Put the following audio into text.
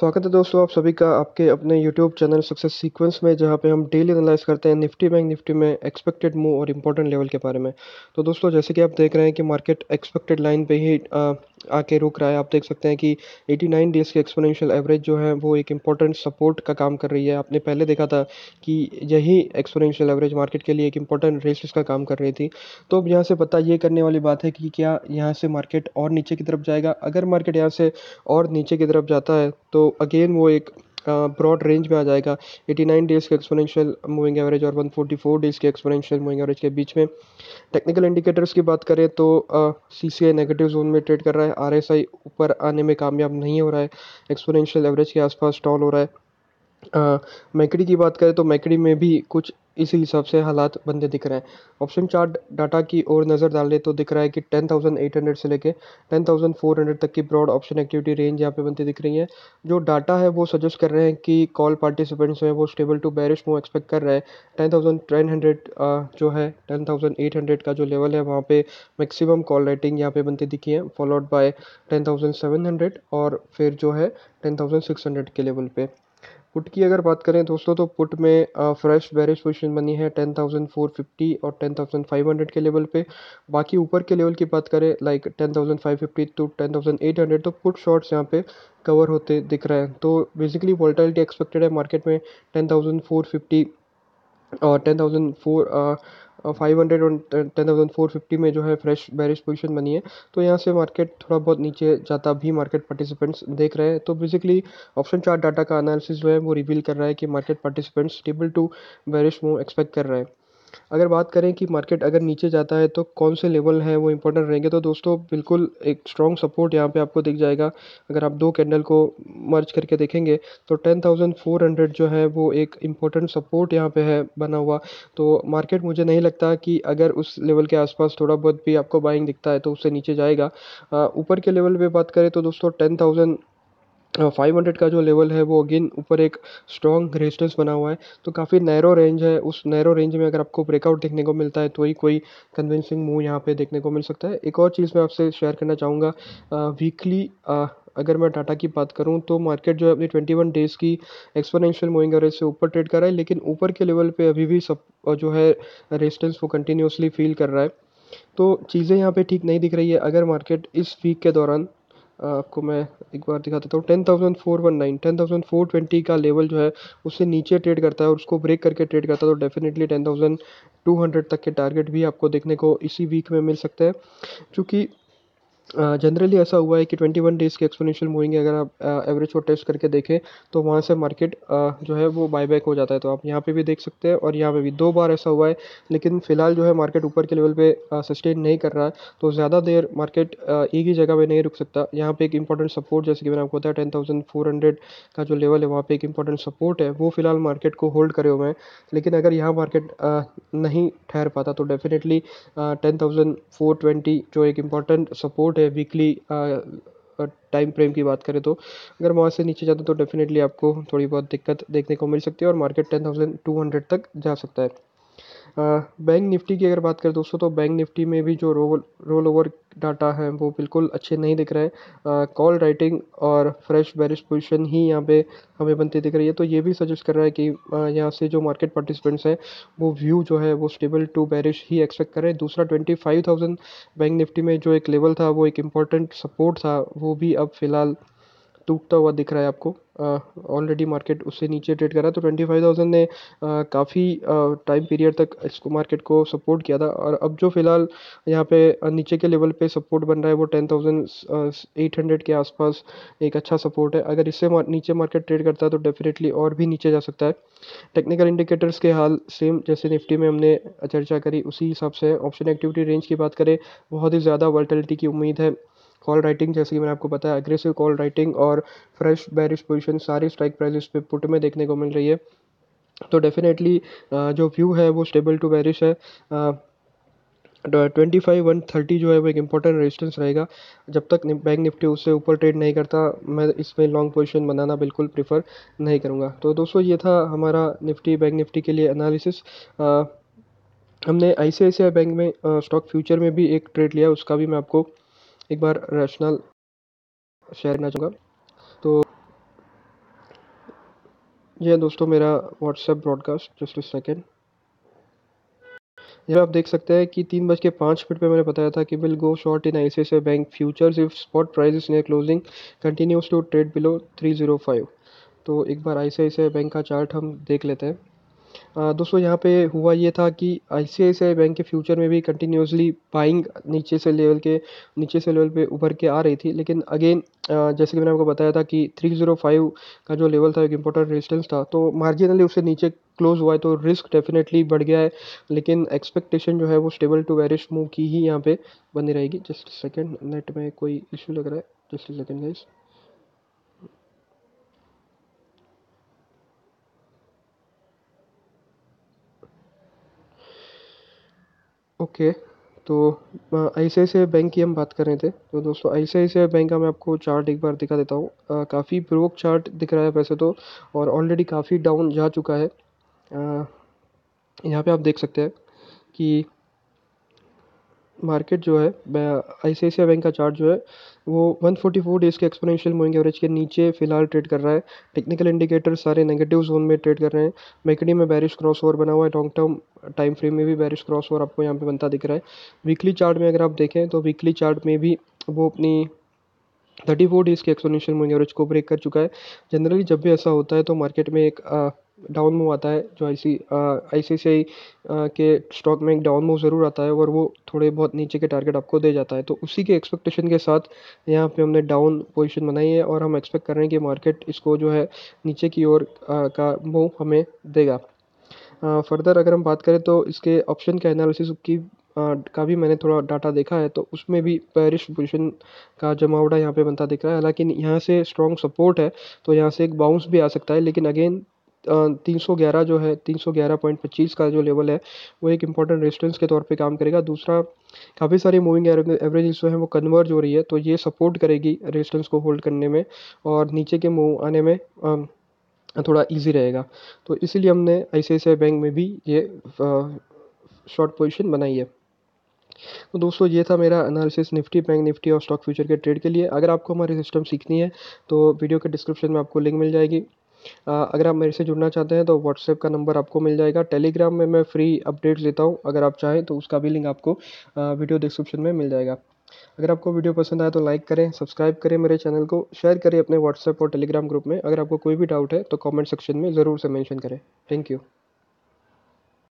स्वागत है दोस्तों आप सभी का आपके अपने यूट्यूब चैनल सक्सेस सीक्वेंस में, जहां पे हम डेली एनालाइज करते हैं निफ्टी बैंक निफ्टी में एक्सपेक्टेड मूव और इंपॉर्टेंट लेवल के बारे में। तो दोस्तों जैसे कि आप देख रहे हैं कि मार्केट एक्सपेक्टेड लाइन पे ही आके रुक रहा है। आप देख सकते हैं कि 89 डेज की एक्सपोनेंशियल एवरेज जो है वो एक इंपॉर्टेंट सपोर्ट का काम कर रही है। आपने पहले देखा था कि यही एक्सपोनेंशियल एवरेज मार्केट के लिए एक इंपॉर्टेंट रेसिस का काम कर रही थी। तो अब यहाँ से पता ये करने वाली बात है कि क्या यहाँ से मार्केट और नीचे की तरफ जाएगा। अगर मार्केट यहाँ से और नीचे की तरफ जाता है तो अगेन वो एक ब्रॉड रेंज में आ जाएगा। 89 डेज के एक्सपोनेंशियल मूविंग एवरेज और 144 डेज के एक्सपोनेंशियल मूविंग एवरेज के बीच में। टेक्निकल इंडिकेटर्स की बात करें तो सीसीआई नेगेटिव जोन में ट्रेड कर रहा है। आरएसआई ऊपर आने में कामयाब नहीं हो रहा है, एक्सपोनेंशियल एवरेज के आसपास स्टॉल हो रहा है। मैकडी की बात करें तो मैकडी में भी कुछ इसी हिसाब से हालात बनते दिख रहे हैं। ऑप्शन चार्ट डाटा की ओर नज़र डालें तो दिख रहा है कि 10,800 से लेके 10,400 तक की ब्रॉड ऑप्शन एक्टिविटी रेंज यहाँ पे बनती दिख रही है। जो डाटा है वो सजेस्ट कर रहे हैं कि कॉल पार्टिसिपेंट्स हैं वो stable to bearish move expect कर रहे हैं। 10,100 जो है 10,800 का जो लेवल है वहाँ पे मैक्सिमम कॉल राइटिंग यहाँ पे बनती दिखी है, फॉलोड बाय 10,700 और फिर जो है 10,600 के लेवल पे। पुट की अगर बात करें दोस्तों तो पुट में फ्रेश बेरिश पोजीशन बनी है 10,450 और 10,500 के लेवल पे। बाकी ऊपर के लेवल की बात करें लाइक 10,550 टू 10,800 तो पुट शॉर्ट्स यहाँ पे कवर होते दिख रहे हैं। तो बेसिकली वोलेटिलिटी एक्सपेक्टेड है मार्केट में 10,450 और 10,500 और 10,450 में जो है फ्रेश बेरिश पोजीशन बनी है। तो यहाँ से मार्केट थोड़ा बहुत नीचे जाता भी मार्केट पार्टिसिपेंट्स देख रहे हैं। तो बेसिकली ऑप्शन चार्ट डाटा का एनालिसिस जो है वो रिवील कर रहा है कि market participants stable to bearish move expect कर रहे हैं। अगर बात करें कि मार्केट अगर नीचे जाता है तो कौन से लेवल हैं वो इंपॉर्टेंट रहेंगे, तो दोस्तों बिल्कुल एक स्ट्रॉन्ग सपोर्ट यहाँ पे आपको दिख जाएगा। अगर आप दो कैंडल को मर्ज करके देखेंगे तो 10,400 जो है वो एक इम्पोर्टेंट सपोर्ट यहाँ पे है बना हुआ। तो मार्केट मुझे नहीं लगता कि अगर उस लेवल के आसपास थोड़ा बहुत भी आपको बाइंग दिखता है तो उससे नीचे जाएगा। ऊपर के लेवल पे बात करें तो दोस्तों 10,500 का जो लेवल है वो अगेन ऊपर एक स्ट्रॉन्ग रेजिस्टेंस बना हुआ है। तो काफ़ी नैरो रेंज है, उस नैरो रेंज में अगर आपको ब्रेकआउट देखने को मिलता है तो ही कोई कन्विंसिंग मूव यहाँ पे देखने को मिल सकता है। एक और चीज़ मैं आपसे शेयर करना चाहूँगा, वीकली अगर मैं डाटा की बात करूँ तो मार्केट जो है अपनी 21 डेज़ की एक्सपोनेंशियल मूविंग एवरेज से ऊपर ट्रेड कर रहा है, लेकिन ऊपर के लेवल पे अभी भी सब जो है रेजिस्टेंस वो कंटिन्यूसली फील कर रहा है। तो चीज़ें यहाँ पे ठीक नहीं दिख रही है। अगर मार्केट इस वीक के दौरान आपको मैं एक बार दिखा देता हूँ, 10,419 10,420 का लेवल जो है उससे नीचे ट्रेड करता है और उसको ब्रेक करके ट्रेड करता है तो डेफिनेटली 10,200 तक के टारगेट भी आपको देखने को इसी वीक में मिल सकते हैं। क्योंकि जनरली ऐसा हुआ है कि 21 डेज़ की एक्सपोनेंशियल मूविंग अगर आप एवरेज को टेस्ट करके देखें तो वहाँ से मार्केट जो है वो बायबैक हो जाता है। तो आप यहाँ पे भी देख सकते हैं और यहाँ पे भी दो बार ऐसा हुआ है। लेकिन फिलहाल जो है मार्केट ऊपर के लेवल पे सस्टेन नहीं कर रहा है, तो ज़्यादा देर मार्केट एक ही जगह पे नहीं रुक सकता। यहाँ पे एक इंपॉर्टेंट सपोर्ट जैसे कि मैंने आपको बताया 10,400 का जो लेवल है वहाँ पे एक इंपॉर्टेंट सपोर्ट है, वो फिलहाल मार्केट को होल्ड करे हुए हैं। लेकिन अगर यहाँ मार्केट नहीं ठहर पाता तो डेफिनेटली 10,420 जो एक इम्पॉर्टेंट सपोर्ट है वीकली टाइम फ्रेम की बात करें तो अगर वहाँ से नीचे जाता तो डेफिनेटली आपको थोड़ी बहुत दिक्कत देखने को मिल सकती है और मार्केट 10,200 तक जा सकता है। बैंक निफ्टी की अगर बात करें दोस्तों तो बैंक निफ्टी में भी जो रोल ओवर डाटा है वो बिल्कुल अच्छे नहीं दिख रहे हैं। कॉल राइटिंग और फ्रेश बेरिश पोजीशन ही यहाँ पे हमें बनती दिख रही है। तो ये भी सजेस्ट कर रहा है कि यहाँ से जो मार्केट पार्टिसिपेंट्स हैं वो व्यू जो है वो स्टेबल टू बेरिश ही एक्सपेक्ट कर रहे हैं। दूसरा 25,000 बैंक निफ्टी में जो एक लेवल था वो एक इम्पॉर्टेंट सपोर्ट था, वो भी अब फिलहाल टूटता हुआ दिख रहा है आपको। ऑलरेडी मार्केट उससे नीचे ट्रेड कर रहा है। तो 25,000 ने काफ़ी टाइम पीरियड तक इसको मार्केट को सपोर्ट किया था और अब जो फिलहाल यहाँ पे नीचे के लेवल पे सपोर्ट बन रहा है वो 10,800 के आसपास एक अच्छा सपोर्ट है। अगर इससे नीचे मार्केट ट्रेड करता है तो डेफिनेटली और भी नीचे जा सकता है। टेक्निकल इंडिकेटर्स के हाल सेम जैसे निफ्टी में हमने चर्चा करी उसी हिसाब से ऑप्शन एक्टिविटी रेंज की बात करें, बहुत ही ज़्यादा वोलेटिलिटी की उम्मीद है। कॉल राइटिंग जैसे कि मैंने आपको बताया एग्रेसिव कॉल राइटिंग और फ्रेश बेरिश पोजीशन सारी स्ट्राइक प्राइसेस पे पुट में देखने को मिल रही है। तो डेफिनेटली जो व्यू है वो स्टेबल टू बेरिश है। 25,130 जो है वो एक इम्पोर्टेंट रेजिस्टेंस रहेगा। जब तक बैंक निफ्टी उससे ऊपर ट्रेड नहीं करता मैं इसमें लॉन्ग पोजीशन बनाना बिल्कुल प्रीफर नहीं करूँगा। तो दोस्तों ये था हमारा निफ्टी बैंक निफ्टी के लिए एनालिसिस। हमने आईसीआईसीआई बैंक में स्टॉक फ्यूचर में भी एक ट्रेड लिया, उसका भी मैं आपको एक बार रैशनल शेयर करना चाहूँगा। तो ये है दोस्तों मेरा WhatsApp broadcast, just a second. यहाँ आप देख सकते हैं कि 3:05 पे मैंने बताया था कि will go short in ICICI bank futures if spot price is near closing continues to trade below 305। तो एक बार आईसीआईसीआई बैंक का चार्ट हम देख लेते हैं। दोस्तों यहाँ पे हुआ ये था कि आईसीआईसीआई बैंक के फ्यूचर में भी कंटिन्यूसली बाइंग नीचे से लेवल पे उभर के आ रही थी, लेकिन अगेन जैसे कि मैंने आपको बताया था कि 305 का जो लेवल था एक इम्पोर्टेंट रेजिस्टेंस था, तो मार्जिनली उससे नीचे क्लोज हुआ है तो रिस्क डेफिनेटली बढ़ गया है। लेकिन एक्सपेक्टेशन जो है वो स्टेबल टू बेरिश मूव की ही यहाँ पे बनी रहेगी। जस्ट सेकेंड, नेट में कोई इशू लग रहा है, जस्ट सेकेंड गाइस। ओके। तो आईसीआईसीआई बैंक की हम बात कर रहे थे, तो दोस्तों आईसीआईसीआई बैंक का मैं आपको चार्ट एक बार दिखा देता हूँ। काफ़ी ब्रोक चार्ट दिख रहा है वैसे तो, और ऑलरेडी काफ़ी डाउन जा चुका है। यहाँ पे आप देख सकते हैं कि मार्केट जो है, आईसीआईसीआई बैंक का चार्ट जो है वो 144 डेज़ के एक्सपोनेंशियल मूविंग एवरेज के नीचे फिलहाल ट्रेड कर रहा है। टेक्निकल इंडिकेटर सारे नेगेटिव जोन में ट्रेड कर रहे हैं। मैकडी में बेरिश क्रॉस ओवर बना हुआ है, लॉन्ग टर्म टाइम फ्रेम में भी बेरिश क्रॉस ओवर आपको यहाँ पे बनता दिख रहा है। वीकली चार्ट में अगर आप देखें तो वीकली चार्ट में भी वो अपनी 34 डेज़ के एक्सपोनेंशियल मूविंग एवरेज को ब्रेक कर चुका है। जनरली जब भी ऐसा होता है तो मार्केट में एक डाउन मूव आता है, जो आईसीआईसीआई के स्टॉक में एक डाउन मूव ज़रूर आता है और वो थोड़े बहुत नीचे के टारगेट आपको दे जाता है। तो उसी के एक्सपेक्टेशन के साथ यहाँ पे हमने डाउन पोजीशन बनाई है और हम एक्सपेक्ट कर रहे हैं कि मार्केट इसको जो है नीचे की ओर का मूव हमें देगा। फर्दर अगर हम बात करें तो इसके ऑप्शन के एनालिसिस का भी मैंने थोड़ा डाटा देखा है, तो उसमें भी बेरिश पोजीशन का जमावड़ा यहाँ पे बनता दिख रहा है। हालांकि यहाँ से स्ट्रॉन्ग सपोर्ट है, तो यहाँ से एक बाउंस भी आ सकता है, लेकिन अगेन 311 जो है 311.25 का जो लेवल है वो एक इंपॉर्टेंट रेजिस्टेंस के तौर पे काम करेगा। दूसरा, काफ़ी सारी मूविंग एवरेज जो है वो कन्वर्ज हो रही है, तो ये सपोर्ट करेगी रेजिस्टेंस को होल्ड करने में और नीचे के मूव आने में थोड़ा इजी रहेगा। तो इसीलिए हमने आईसीआईसीआई बैंक में भी ये शॉर्ट पोजीशन बनाई है। तो दोस्तों ये था मेरा एनालिसिस निफ्टी बैंक निफ्टी और स्टॉक फ्यूचर के ट्रेड के लिए। अगर आपको हमारी सिस्टम सीखनी है तो वीडियो के डिस्क्रिप्शन में आपको लिंक मिल जाएगी। अगर आप मेरे से जुड़ना चाहते हैं तो व्हाट्सएप का नंबर आपको मिल जाएगा। टेलीग्राम में मैं फ्री अपडेट्स देता हूँ, अगर आप चाहें तो उसका भी लिंक आपको वीडियो डिस्क्रिप्शन में मिल जाएगा। अगर आपको वीडियो पसंद आए तो लाइक करें, सब्सक्राइब करें मेरे चैनल को, शेयर करें अपने व्हाट्सएप और टेलीग्राम ग्रुप में। अगर आपको कोई भी डाउट है तो कमेंट सेक्शन में ज़रूर से मेंशन करें। Thank you.